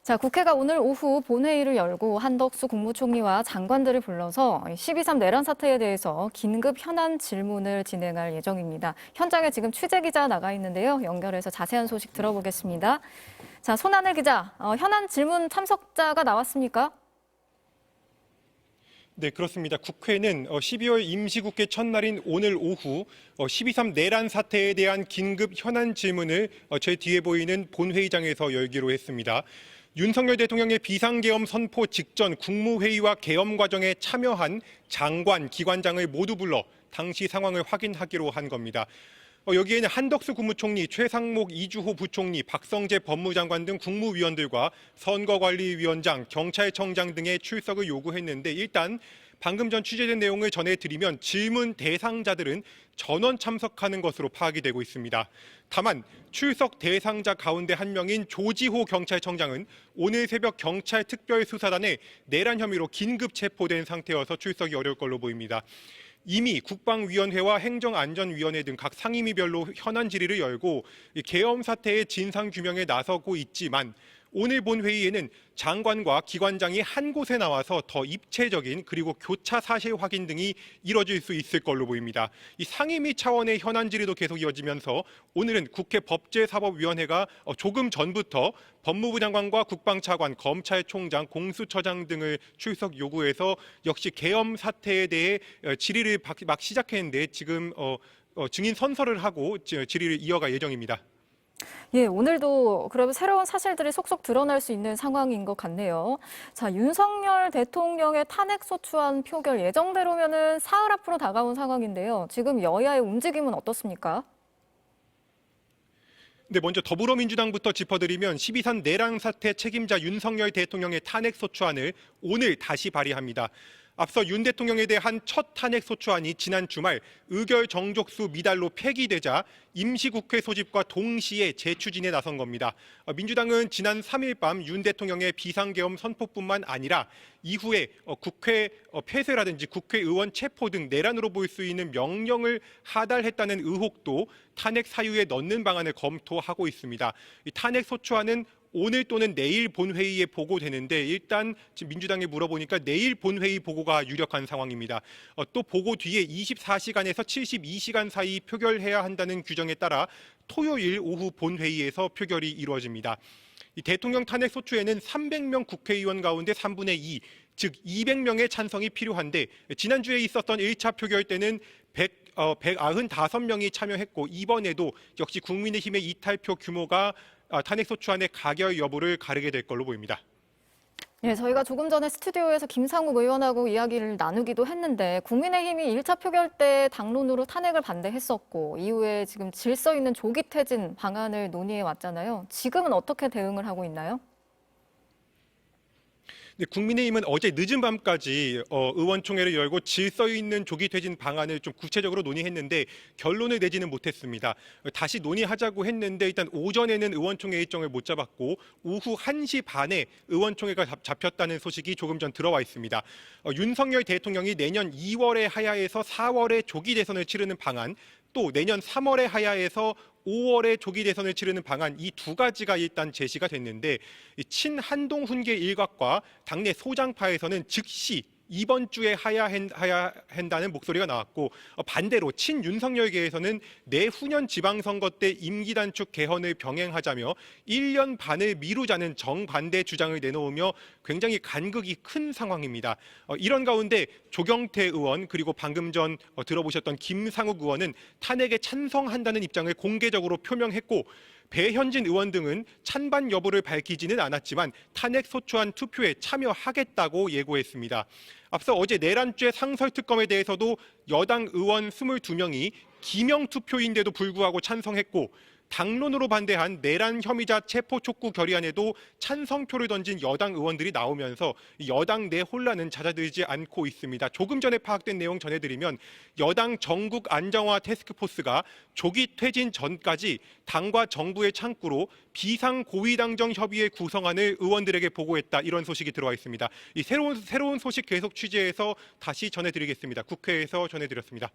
자, 국회가 오늘 오후 본회의를 열고 한덕수 국무총리와 장관들을 불러서 12.3 내란 사태에 대해서 긴급 현안 질문을 진행할 예정입니다. 현장에 지금 취재 기자 나가 있는데요. 연결해서 자세한 소식 들어보겠습니다. 자, 손하늘 기자, 현안 질문 참석자가 나왔습니까? 네, 그렇습니다. 국회는 12월 임시국회 첫날인 오늘 오후 12.3 내란 사태에 대한 긴급 현안 질문을 제 뒤에 보이는 본회의장에서 열기로 했습니다. 윤석열 대통령의 비상계엄 선포 직전 국무회의와 계엄 과정에 참여한 장관, 기관장을 모두 불러 당시 상황을 확인하기로 한 겁니다. 여기에는 한덕수 국무총리, 최상목 이주호 부총리, 박성재 법무장관 등 국무위원들과 선거관리위원장, 경찰청장 등의 출석을 요구했는데 일단 방금 전 취재된 내용을 전해드리면 질문 대상자들은 전원 참석하는 것으로 파악이 되고 있습니다. 다만 출석 대상자 가운데 한 명인 조지호 경찰청장은 오늘 새벽 경찰 특별수사단에 내란 혐의로 긴급 체포된 상태여서 출석이 어려울 걸로 보입니다. 이미 국방위원회와 행정안전위원회 등 각 상임위별로 현안 질의를 열고 계엄 사태의 진상 규명에 나서고 있지만 오늘 본 회의에는 장관과 기관장이 한 곳에 나와서 더 입체적인 그리고 교차 사실 확인 등이 이뤄질 수 있을 걸로 보입니다. 이 상임위 차원의 현안 질의도 계속 이어지면서 오늘은 국회 법제사법위원회가 조금 전부터 법무부 장관과 국방차관, 검찰총장, 공수처장 등을 출석 요구해서 역시 계엄 사태에 대해 질의를 막 시작했는데 지금 증인 선서를 하고 질의를 이어갈 예정입니다. 예, 오늘도 그러면 새로운 사실들이 속속 드러날 수 있는 상황인 것 같네요. 자, 윤석열 대통령의 탄핵소추안 표결 예정대로면은 사흘 앞으로 다가온 상황인데요. 지금 여야의 움직임은 어떻습니까? 네, 먼저 더불어민주당부터 짚어드리면 12.3 내란 사태 책임자 윤석열 대통령의 탄핵소추안을 오늘 다시 발의합니다. 앞서 윤 대통령에 대한 첫 탄핵소추안이 지난 주말 의결 정족수 미달로 폐기되자 임시국회 소집과 동시에 재추진에 나선 겁니다. 민주당은 지난 3일 밤 윤 대통령의 비상계엄 선포뿐만 아니라 이후에 국회 폐쇄라든지 국회의원 체포 등 내란으로 볼 수 있는 명령을 하달했다는 의혹도 탄핵 사유에 넣는 방안을 검토하고 있습니다. 이 탄핵소추안은 오늘 또는 내일 본회의에 보고되는데 일단 지금 민주당에 물어보니까 내일 본회의 보고가 유력한 상황입니다. 또 보고 뒤에 24시간에서 72시간 사이 표결해야 한다는 규정에 따라 토요일 오후 본회의에서 표결이 이루어집니다. 이 대통령 탄핵 소추에는 300명 국회의원 가운데 3분의 2, 즉 200명의 찬성이 필요한데 지난주에 있었던 1차 표결 때는 195명이 참여했고 이번에도 역시 국민의힘의 이탈표 규모가 탄핵소추안의 가결 여부를 가르게 될 걸로 보입니다. 예, 저희가 조금 전에 스튜디오에서 김상욱 의원하고 이야기를 나누기도 했는데 국민의힘이 1차 표결 때 당론으로 탄핵을 반대했었고 이후에 지금 질서 있는 조기 퇴진 방안을 논의해 왔잖아요. 지금은 어떻게 대응을 하고 있나요? 네, 국민의힘은 어제 늦은 밤까지 의원총회를 열고 질서 있는 조기 퇴진 방안을 좀 구체적으로 논의했는데 결론을 내지는 못했습니다. 다시 논의하자고 했는데 일단 오전에는 의원총회 일정을 못 잡았고 오후 1시 반에 의원총회가 잡혔다는 소식이 조금 전 들어와 있습니다. 윤석열 대통령이 내년 2월에 하야해서 4월에 조기 대선을 치르는 방안, 또 내년 3월에 하야해서 5월에 조기 대선을 치르는 방안 이 두 가지가 일단 제시가 됐는데 친한동 훈계 일각과 당내 소장파에서는 즉시 이번 주에 하야 한다는 목소리가 나왔고 반대로 친윤석열계에서는 내후년 지방선거 때 임기 단축 개헌을 병행하자며 1년 반을 미루자는 정반대 주장을 내놓으며 굉장히 간극이 큰 상황입니다. 이런 가운데 조경태 의원 그리고 방금 전 들어보셨던 김상욱 의원은 탄핵에 찬성한다는 입장을 공개적으로 표명했고 배현진 의원 등은 찬반 여부를 밝히지는 않았지만 탄핵소추안 투표에 참여하겠다고 예고했습니다. 앞서 어제 내란죄 상설특검에 대해서도 여당 의원 22명이 기명 투표인데도 불구하고 찬성했고 당론으로 반대한 내란 혐의자 체포 촉구 결의안에도 찬성표를 던진 여당 의원들이 나오면서 여당 내 혼란은 잦아들지 않고 있습니다. 조금 전에 파악된 내용 전해드리면 여당 전국 안정화 태스크포스가 조기 퇴진 전까지 당과 정부의 창구로 비상고위당정 협의회 구성안을 의원들에게 보고했다. 이런 소식이 들어와 있습니다. 이 새로운 소식 계속 취재해서 다시 전해드리겠습니다. 국회에서 전해드렸습니다.